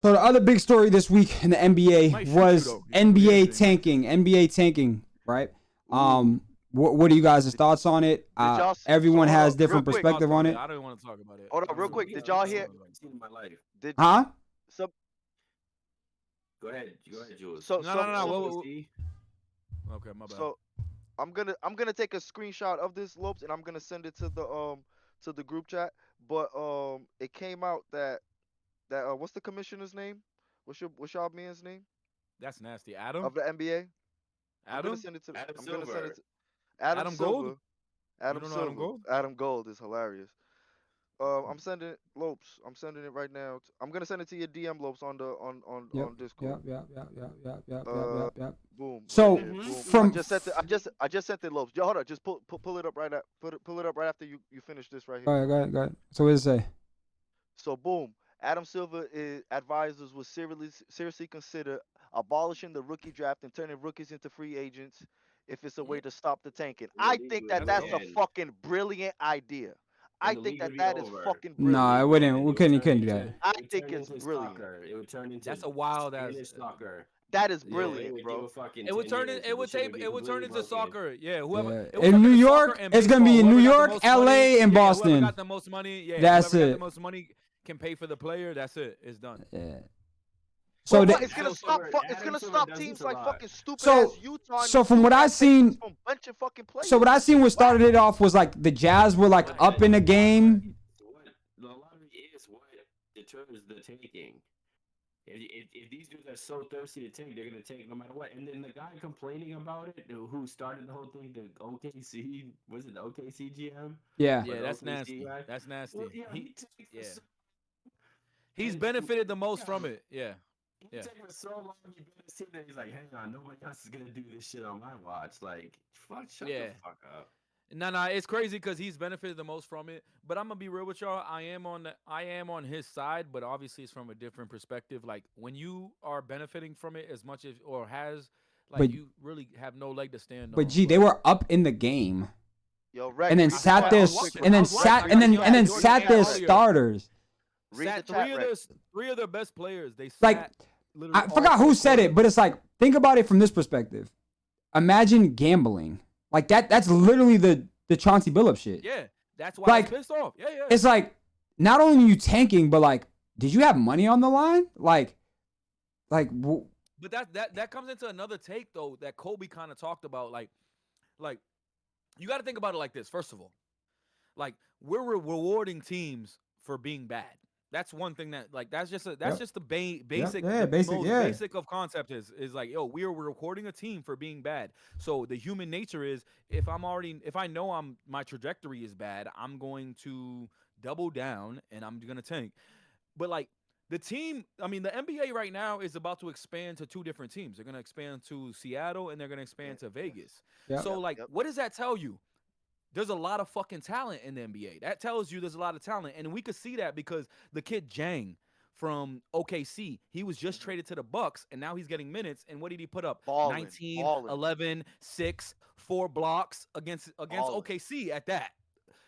So the other big story this week in the NBA was NBA tanking. NBA tanking, right? What are you guys' thoughts on it? Everyone has different perspective on it. I don't want to talk about it. Hold on, real quick. Did y'all hear? My life. Huh? Some. Go ahead, Jules. So no. Okay, my bad. So I'm gonna take a screenshot of this, Lopes, and I'm gonna send it to the group chat. But it came out that what's the commissioner's name? What's y'all man's name? That's nasty. Adam of the NBA. Adam. I'm gonna send it to. Adam I'm Silver. gonna send it to Adam Silver. Gold. Adam You don't know Silver. Adam Gold? Adam Gold is hilarious. I'm sending it, Lopes. I'm sending it right now. I'm gonna send it to your DM, Lopes, on Discord. Yep. Boom. So right there, boom. from I just sent it, Lopes. Yo, hold on. Just pull it up right at pull it up right after you finish this right here. Go ahead. So what does it say? So boom. Adam Silver advisors will seriously consider abolishing the rookie draft and turning rookies into free agents if it's a way to stop the tanking. I think that's a fucking brilliant idea. I think that is fucking brilliant. No, it wouldn't. We couldn't do that. I think it's brilliant. It would turn into that's a wild ass soccer. That is brilliant, bro. It would turn into soccer. Yeah, whoever in New York, it's gonna be in New York, LA, and Boston. Whoever got the most money, that's whoever it. got the most money can pay for the player. That's it. It's done. Yeah. So it's gonna stop. It's gonna stop teams like fucking stupid ass Utah. So from what I seen, so what I seen, what started it off was like the Jazz were like up in the game. The lottery is what deters the taking. If these dudes are so thirsty to take, they're gonna take no matter what. And then the guy complaining about it, who started the whole thing, the OKC, was it the OKC GM? Yeah, that's nasty. That's nasty. Well, yeah, he's benefited the most from it. Yeah. He's taking so long. You better see that he's like, hang on, nobody else is gonna do this shit on my watch. Like, shut the fuck up. No, it's crazy because he's benefited the most from it. But I'm gonna be real with y'all. I am on his side, but obviously it's from a different perspective. Like when you are benefiting from it as much as you really have no leg to stand on. But gee, they were up in the game. Yo, Rex, and then sat there starters. Sat three of their best players. They sat, like I forgot who said it, but it's like think about it from this perspective. Imagine gambling. Like that's literally the Chauncey Billups shit. Yeah, that's why I'm pissed off. Yeah. It's like not only are you tanking, but like, did you have money on the line? Like. But that comes into another take though that Kobe kind of talked about. Like you got to think about it like this. First of all, like we're rewarding teams for being bad. That's one thing that's just the basic of concept is like, yo, we're recording a team for being bad. So the human nature is if I know my trajectory is bad, I'm going to double down and I'm gonna tank. But like the NBA right now is about to expand to two different teams. They're gonna expand to Seattle and they're gonna expand to Vegas. Yep. So what does that tell you? There's a lot of fucking talent in the NBA. That tells you there's a lot of talent. And we could see that because the kid Jang from OKC, he was just traded to the Bucks, and now he's getting minutes. And what did he put up? 19, 11, 6, 4 blocks against OKC at that.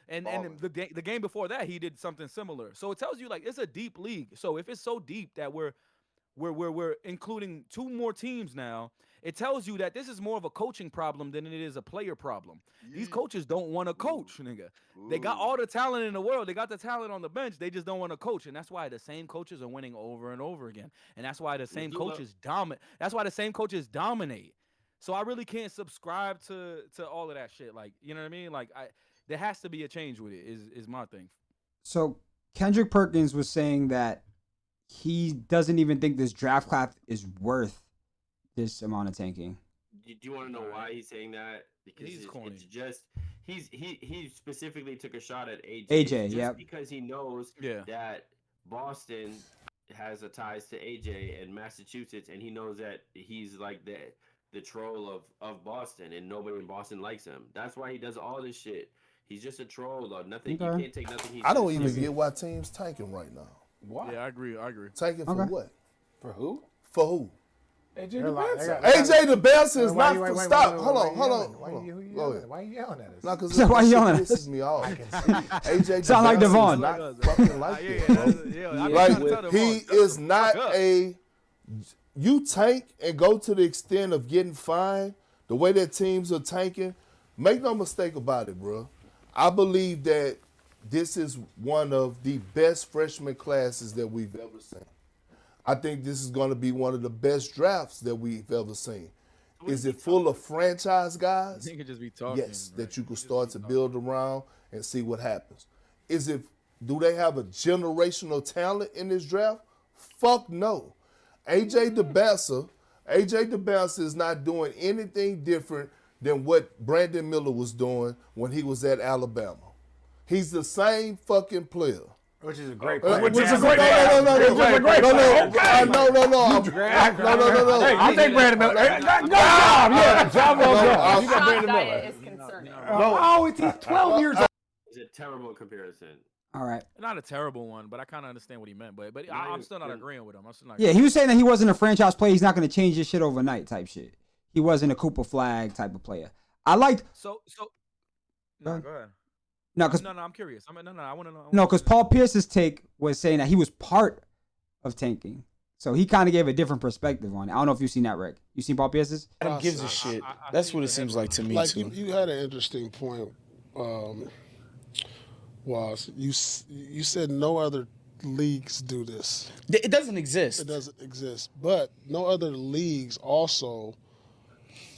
And the game before that, he did something similar. So it tells you, like, it's a deep league. So if it's so deep that we're including 2 more teams now, it tells you that this is more of a coaching problem than it is a player problem. These coaches don't want to coach, nigga. They got all the talent in the world. They got the talent on the bench. They just don't want to coach. And that's why the same coaches are winning over and over again. And that's why the same coaches dominate. That's why the same coaches dominate. So I really can't subscribe to all of that shit. Like, you know what I mean? Like, there has to be a change with it is my thing. So Kendrick Perkins was saying that he doesn't even think this draft class is worth this amount of tanking. Do you want to know why he's saying that? Because he's corny. It's just he specifically took a shot at AJ. Just because he knows that Boston has a ties to AJ and Massachusetts, and he knows that he's like the troll of Boston, and nobody in Boston likes him. That's why he does all this shit. He's just a troll, though. Nothing. Okay. You can't take nothing. I don't even get why teams tanking right now. Why? Yeah, I agree. Tanking for what? For who? For who? AJ the best is not. Stop. Hold on. Why are you yelling at us? No, because So why you yelling at pisses me off. AJ Sound like Devon. is not fucking like this, bro. Like he is not a. You tank and go to the extent of getting fined the way that teams are tanking. Make no mistake about it, bro. I believe that this is one of the best freshman classes that we've ever seen. I think this is going to be one of the best drafts that we've ever seen. Is it full of franchise guys? You could just be talking. Yes, that you can start to build around and see what happens. Do they have a generational talent in this draft? Fuck no. AJ DeBassa is not doing anything different than what Brandon Miller was doing when he was at Alabama. He's the same fucking player. Which is a great player. No. I think Brandon Miller. Good job. Yeah, job well done. You got Brandon Miller. Is concerning. Oh, he's 12 years old. It's a terrible comparison. All right. Not a terrible one, but I kind of understand what he meant. But I'm still not agreeing with him. Yeah, he was saying that he wasn't a franchise player. He's not going to change his shit overnight type shit. He wasn't a Cooper Flag type of player. I liked. No, go ahead. No, I'm curious. I want to know. No, because Paul Pierce's take was saying that he was part of tanking. So he kind of gave a different perspective on it. I don't know if you've seen that, Rick. You seen Paul Pierce's? Adam gives a shit. That's what it seems like to me, like too. You had an interesting point, was you said no other leagues do this. It doesn't exist. It doesn't exist. But no other leagues also,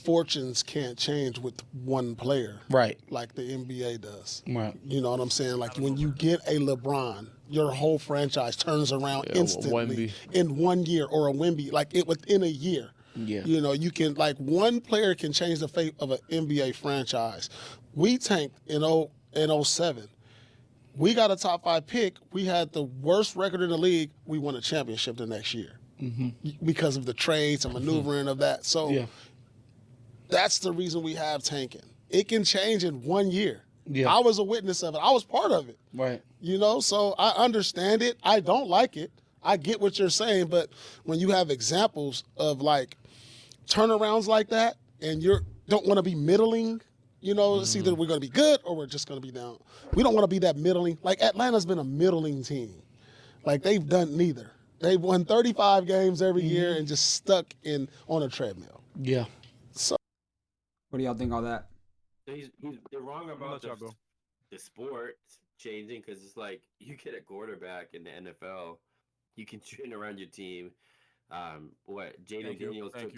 fortunes can't change with one player. Right. Like the NBA does. Right. You know what I'm saying? Like when you get a LeBron, your whole franchise turns around instantly in 1 year, or a Wemby, within a year. Yeah. You know, you can, one player can change the fate of an NBA franchise. We tanked in 07. We got a top 5 pick. We had the worst record in the league. We won a championship the next year because of the trades and maneuvering of that. So that's the reason we have tanking. It can change in 1 year. Yeah. I was a witness of it. I was part of it. Right. You know, so I understand it. I don't like it. I get what you're saying, but when you have examples of turnarounds like that, and you don't want to be middling, it's either we're going to be good or we're just going to be down. We don't want to be that middling. Atlanta's been a middling team. They've done neither. They've won 35 games every year and just stuck on a treadmill. Yeah. So, what do y'all think of that? They're wrong about the sport changing, because it's like you get a quarterback in the NFL, you can train around your team. Jaden Daniels took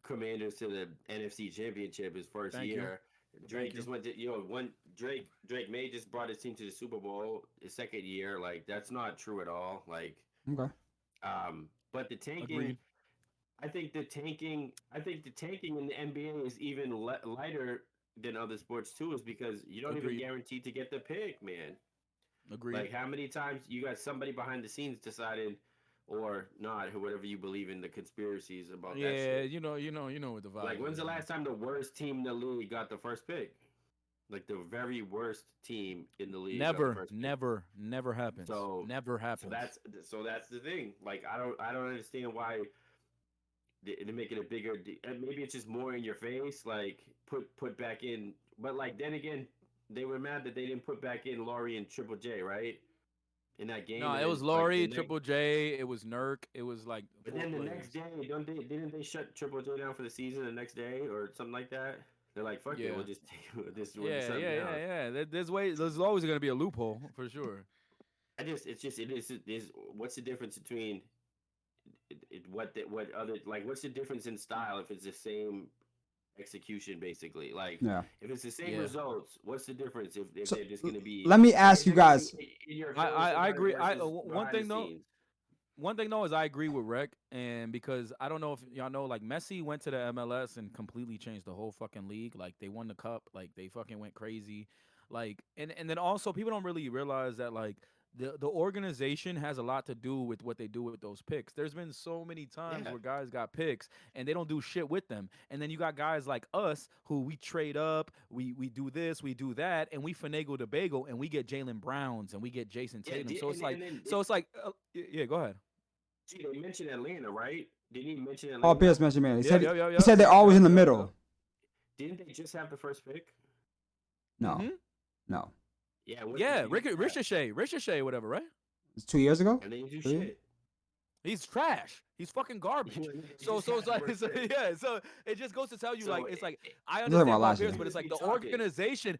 Commanders to the NFC Championship his first year. Drake just went to Drake May just brought his team to the Super Bowl his second year. That's not true at all. Okay. But the tanking. Agreed. I think the tanking in the NBA is even lighter than other sports too, is because you don't even guarantee to get the pick, man. Agreed. How many times you got somebody behind the scenes decided, or not, or whatever you believe in the conspiracies about that shit. you know what the vibe. When's the last time the worst team in the league got the first pick? The very worst team in the league. Never happens. So never happens. So that's the thing. I don't understand why they're making it bigger. Maybe it's just more in your face. Put back in. But then again, they were mad that they didn't put back in Laurie and Triple J, right? In that game. No, it was Laurie, Triple J. It was Nurk. It was But then the next day, didn't they shut Triple J down for the season the next day or something like that? They're like, fuck it, we'll just take this. Yeah. There's always gonna be a loophole for sure. It is. What's the difference between what's the difference in style if it's the same execution, basically? If it's the same results, what's the difference if they're just going to be? Let me ask you guys. I agree. One thing though is I agree with Rec, and because I don't know if y'all know, Messi went to the MLS and completely changed the whole fucking league. They won the cup, they fucking went crazy, and then also people don't really realize that the organization has a lot to do with what they do with those picks. There's been so many times where guys got picks and they don't do shit with them. And then you got guys like us who we trade up, we do this, we do that, and we finagle the bagel and we get Jaylen Browns and we get Jason Tatum. So it's like, go ahead. See, they mentioned Atlanta, right? Didn't he mention Atlanta? Paul Pierce mentioned Atlanta. He said they're always in the middle. Didn't they just have the first pick? No, no. Yeah, Ricochet, whatever, right? It's 2 years ago. And they didn't do shit. He's trash. He's fucking garbage. So it's like, so it just goes to tell you, like, it's like, I understand Paul Pierce, but it's like the organization.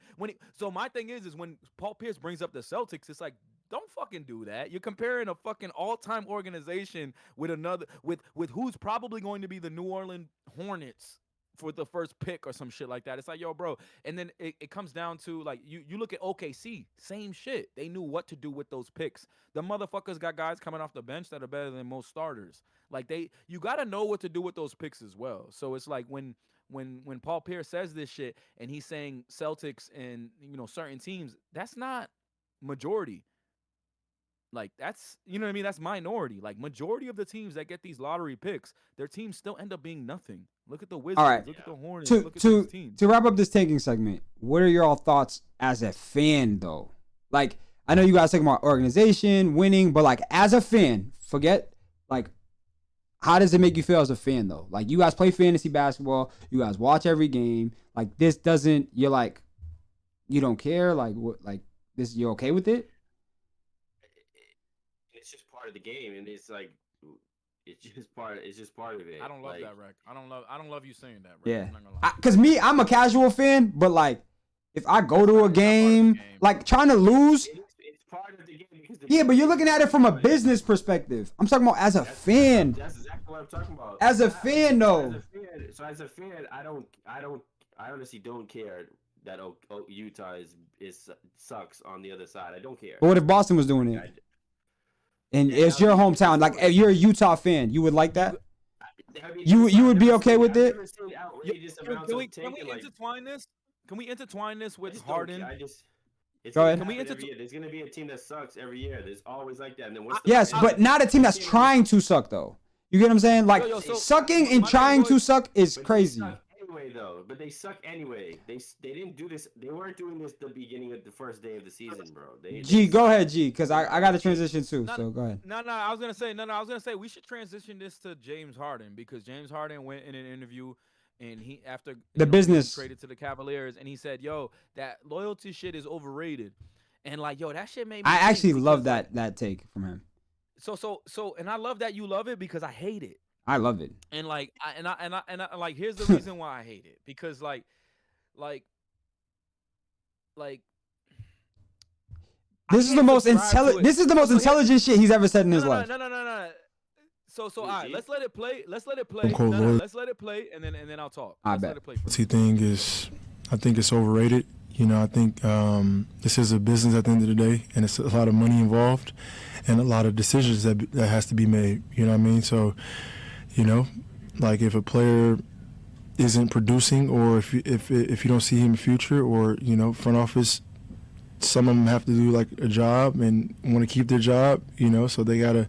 So my thing is when Paul Pierce brings up the Celtics, it's like, don't fucking do that. You're comparing a fucking all-time organization with another, with who's probably going to be the New Orleans Hornets for the first pick or some shit like that. It's like, yo, bro. And then it comes down to, like, you look at OKC, same shit. They knew what to do with those picks. The motherfuckers got guys coming off the bench that are better than most starters. Like, you got to know what to do with those picks as well. So it's like when Paul Pierce says this shit and he's saying Celtics and, certain teams, that's not majority. Like, that's, you know what I mean? That's minority. Like, majority of the teams that get these lottery picks, their teams still end up being nothing. Look at the Wizards. All right. Look at the Hornets. Look at these teams. To wrap up this tanking segment, what are your thoughts as a fan, though? Like, I know you guys talking about organization, winning, but, like, as a fan, forget, like, how does it make you feel as a fan, though? Like, you guys play fantasy basketball. You guys watch every game. Like, this doesn't, you're like, you don't care? Like, what, like, this, you're okay with it? It's just part of the game, and it's like, it's just part of it. I don't love that, Rick. I don't love you saying that, Rick. Yeah. I'm not gonna lie. Cause I'm a casual fan, but like, if I go to a game, like trying to lose. It's part of the game because yeah, but you're looking at it from a business perspective. I'm talking about as a fan. That's exactly what I'm talking about. As a fan, though. As a fan, I honestly don't care that Utah is sucks on the other side. I don't care. But what if Boston was doing it? And it's your hometown. Like, if you're a Utah fan, you would like that? You would be okay with it? Can we intertwine this? Can we intertwine this with Harden? Go ahead. There's going to be a team that sucks every year. There's always like that. And then yes, but not a team that's trying to suck, though. You get what I'm saying? Like, sucking and trying to suck is crazy. Anyway, though, but they suck anyway. They didn't do this. They weren't doing this the beginning of the first day of the season, bro. Go ahead, G, because I got to transition too. So go ahead. I was gonna say we should transition this to James Harden, because James Harden went in an interview and he business traded to the Cavaliers, and he said, "Yo, that loyalty shit is overrated," and like, yo, that shit made me. I actually love that take from him. So, and I love that you love it, because I hate it. I love it. And like, like, here's the reason why I hate it, because like, this is the most intelligent. This is the most intelligent shit he's ever said in his life. No. So, all right, let's let it play. Let's let it play, and then I'll talk. I bet. The thing is, I think it's overrated. I think this is a business at the end of the day, and it's a lot of money involved, and a lot of decisions that has to be made. You know what I mean? So, like if a player isn't producing, or if you don't see him in the future, or front office, some of them have to do like a job and want to keep their job. So they gotta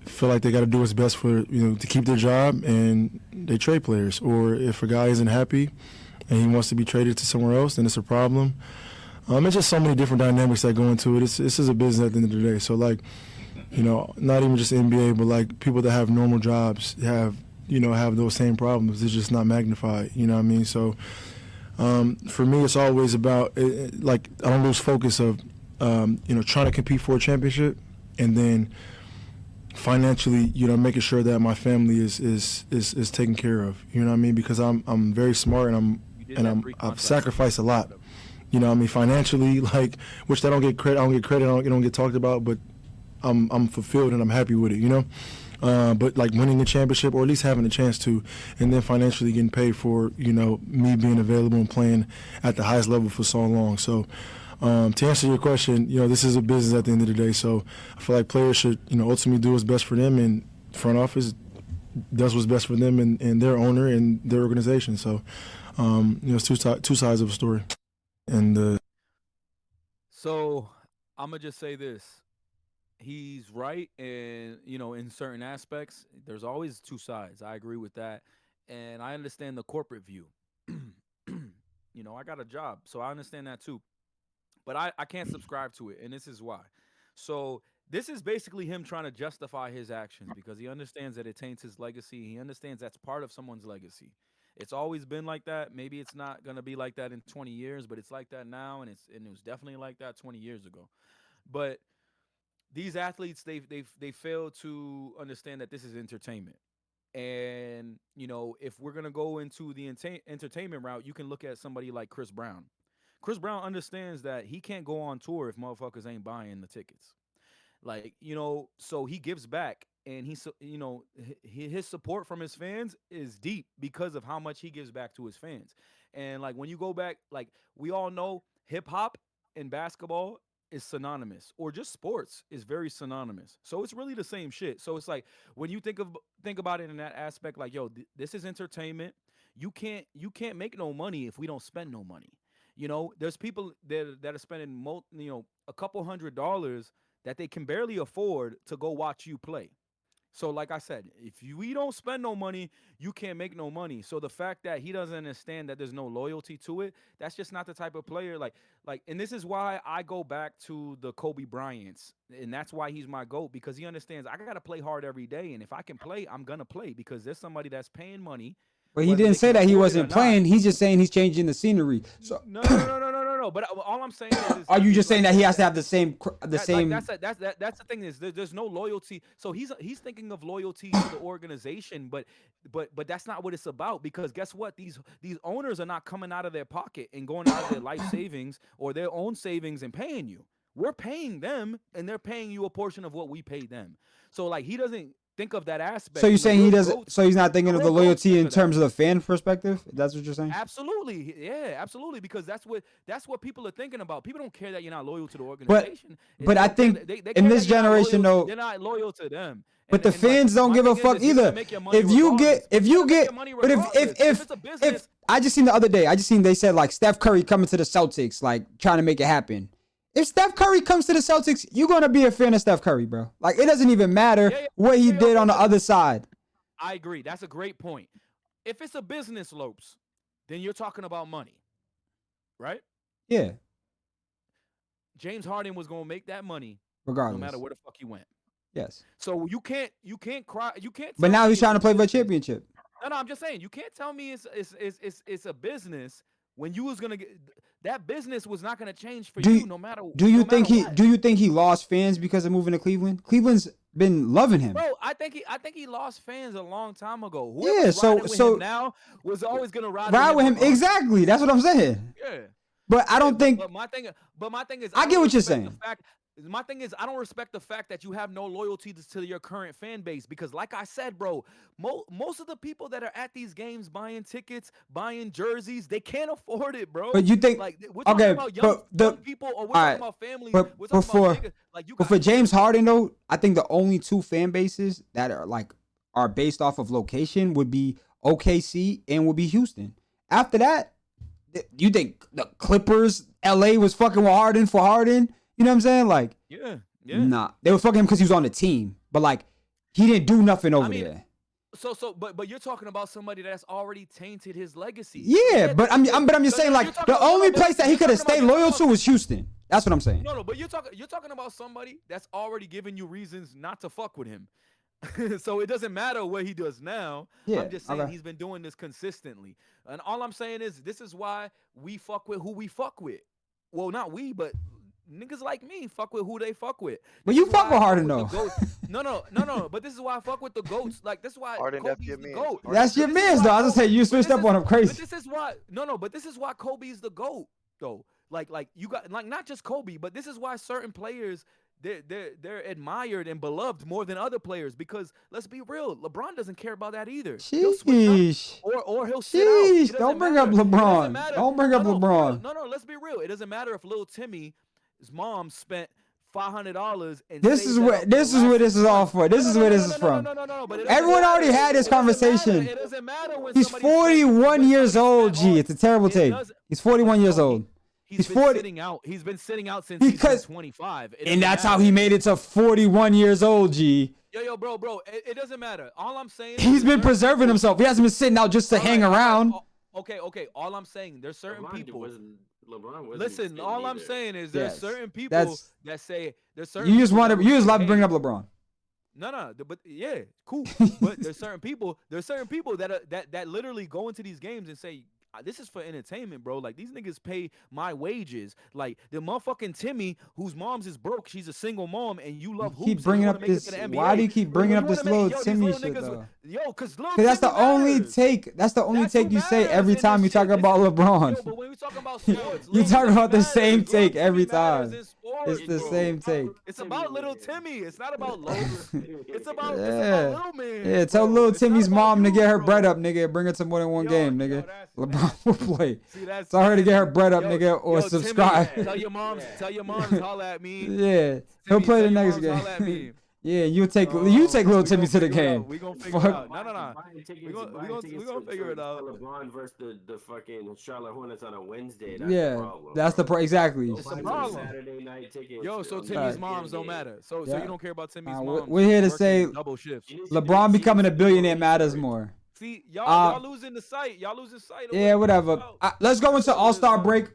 feel like they gotta do what's best for to keep their job, and they trade players. Or if a guy isn't happy and he wants to be traded to somewhere else, then it's a problem. It's just so many different dynamics that go into it. This is a business at the end of the day. So like, not even just NBA, but like people that have normal jobs have those same problems. It's just not magnified. You know what I mean? So for me, it's always about like I don't lose focus of trying to compete for a championship, and then financially, making sure that my family is taken care of. You know what I mean? Because I'm very smart, and I've sacrificed a lot. Financially, like, which I don't get credit. I don't get talked about, but I'm fulfilled and I'm happy with it. But like winning a championship, or at least having a chance to, and then financially getting paid for, me being available and playing at the highest level for so long. So to answer your question, this is a business at the end of the day. So I feel like players should, ultimately do what's best for them, and front office does what's best for them and their owner and their organization. So, it's two sides of a story. And so I'm gonna just say this. He's right, and in certain aspects, there's always two sides. I agree with that, and I understand the corporate view. I got a job, so I understand that too. But I can't subscribe to it, and this is why. So This is basically him trying to justify his actions because he understands that it taints his legacy. He understands that's part of someone's legacy. It's always been like that. Maybe it's not gonna be like that in 20 years, but it's like that now, and it was definitely like that 20 years ago. But these athletes, they fail to understand that this is entertainment. And if we're gonna go into the entertainment route, you can look at somebody like Chris Brown. Chris Brown understands that he can't go on tour if motherfuckers ain't buying the tickets. Like, so he gives back, and his support from his fans is deep because of how much he gives back to his fans. And like when you go back, like we all know hip hop and basketball is synonymous, or just sports is very synonymous. So it's really the same shit. So it's like when you think about it in that aspect, like, yo, this is entertainment. You can't make no money if we don't spend no money. There's people that are spending a couple $100s that they can barely afford to go watch you play. So like I said, if we don't spend no money, you can't make no money. So the fact that he doesn't understand that there's no loyalty to it, that's just not the type of player. Like, and this is why I go back to the Kobe Bryants, and that's why he's my GOAT, because he understands I got to play hard every day, and if I can play, I'm going to play because there's somebody that's paying money. But he didn't say that he wasn't playing. He's just saying he's changing the scenery. So no. But all I'm saying is, are you just saying that he has to have the same? That's the thing is there's no loyalty. So he's thinking of loyalty to the organization, but that's not what it's about. Because guess what? These owners are not coming out of their pocket and going out of their life savings or their own savings and paying you. We're paying them, and they're paying you a portion of what we pay them. So like he doesn't think of that aspect. So you're saying he doesn't? So he's not thinking of the loyalty in terms of the fan perspective? That's what you're saying? Absolutely, yeah, absolutely. Because that's what people are thinking about. People don't care that you're not loyal to the organization. But I think they in this generation, though, they're not loyal to them. But the fans don't give a fuck either. If you get, but if I just seen the other day, they said like Steph Curry coming to the Celtics, like trying to make it happen. If Steph Curry comes to the Celtics, you're going to be a fan of Steph Curry, bro. Like, it doesn't even matter what he did on the other side. I agree. That's a great point. If it's a business, Lopes, then you're talking about money, right? Yeah. James Harden was going to make that money regardless, no matter where the fuck he went. Yes. So you can't cry. You can't. But now he's trying to play for a championship. No, I'm just saying you can't tell me it's a business when you was gonna get that business was not gonna change for you no matter. Do you think he lost fans because of moving to Cleveland? Cleveland's been loving him. Bro, I think he lost fans a long time ago. Yeah, so now was always gonna ride with him. Exactly. That's what I'm saying. Yeah. But I don't think. But my thing is, I get what you're saying. My thing is, I don't respect the fact that you have no loyalty to your current fan base because, like I said, bro, most of the people that are at these games buying tickets, buying jerseys, they can't afford it, bro. But you think, like, we're talking about young people, or we're talking about families. But we're talking about niggas, like you. But for James Harden, though, I think the only two fan bases that are based off of location would be OKC and would be Houston. After that, you think the Clippers, LA was fucking with Harden for Harden? You know what I'm saying? Like, yeah. Nah, they were fucking him because he was on the team, but like, he didn't do nothing over there. But you're talking about somebody that's already tainted his legacy. Yeah, but I'm just saying, like, the only place that he could have stayed loyal to was Houston. That's what I'm saying. No, but you're talking about somebody that's already given you reasons not to fuck with him. So it doesn't matter what he does now. Yeah, I'm just saying he's been doing this consistently, and all I'm saying is this is why we fuck with who we fuck with. Well, not we, but niggas like me fuck with who they fuck with. But you fuck with Harden though. No. But this is why I fuck with the GOATs. Like this is why Kobe's the GOAT. That's your man's though. I was gonna say you switched up on him crazy. But this is why But this is why Kobe's the GOAT though. Like you got like not just Kobe, but this is why certain players they're admired and beloved more than other players because let's be real, LeBron doesn't care about that either. He'll switch up or he'll sit out. Don't bring up LeBron. Don't bring up LeBron. No, let's be real. It doesn't matter if little Timmy's mom spent $500 and this is where this is all for. This is where this is from. Everyone already had this conversation. It doesn't matter when he's 41 years old. G, it's a terrible take. He's 41 years old. He's been sitting out. He's been sitting out since he's been 25. And that's how he made it to 41 years old, G. Yo, bro. It doesn't matter. All I'm saying he's been preserving himself. He hasn't been sitting out just to hang around. Okay. All I'm saying, there's certain people. LeBron wasn't Listen, spitting all I'm either. saying is there's Yes, certain people that's- that say there's certain. You just people want that to. You just will love say, bringing hey, up LeBron. No, but yeah, cool. But there's certain people that literally go into these games and say, this is for entertainment, bro. Like, these niggas pay my wages. Like, the motherfucking Timmy, whose mom's is broke, she's a single mom, and you love hoops. Keep and bringing you up wanna make it this. to the NBA. Why do you keep bringing up this little Timmy shit though? Cause that's the only take. That's the only take you say every time you talk about LeBron. Yo, but when we talk about sports, You Lil talk Timmy about the matters. same Lil take Timmy every matters time. in sports, It's the bro. same take. It's about little Timmy. It's not about Los. It's about Yeah. little man. Yeah, tell bro. little It's not Timmy's about mom to you, get her bro. bread up, nigga. Bring her to more than one game, nigga. LeBron will play. See, that's Tell her to get her bread up, yo, nigga, or yo, subscribe. Timmy, tell your moms to holler at me. Yeah, he'll Timmy, play tell the your next moms to holler at me. game. Yeah, you take little Timmy to the game. We gonna figure it Fuck. out. No. We gonna figure it out. LeBron versus the fucking Charlotte Hornets on a Wednesday. That's Yeah, the problem. that's the exactly. It's a problem. Saturday night tickets. Yo, so on Timmy's Saturday moms don't game. matter. So Yeah. you don't care about Timmy's We're moms. here to working say double shifts. LeBron becoming a billionaire matters more. See, y'all losing the sight. Y'all losing sight. of Yeah, what it's whatever. about. Let's go into All-Star break.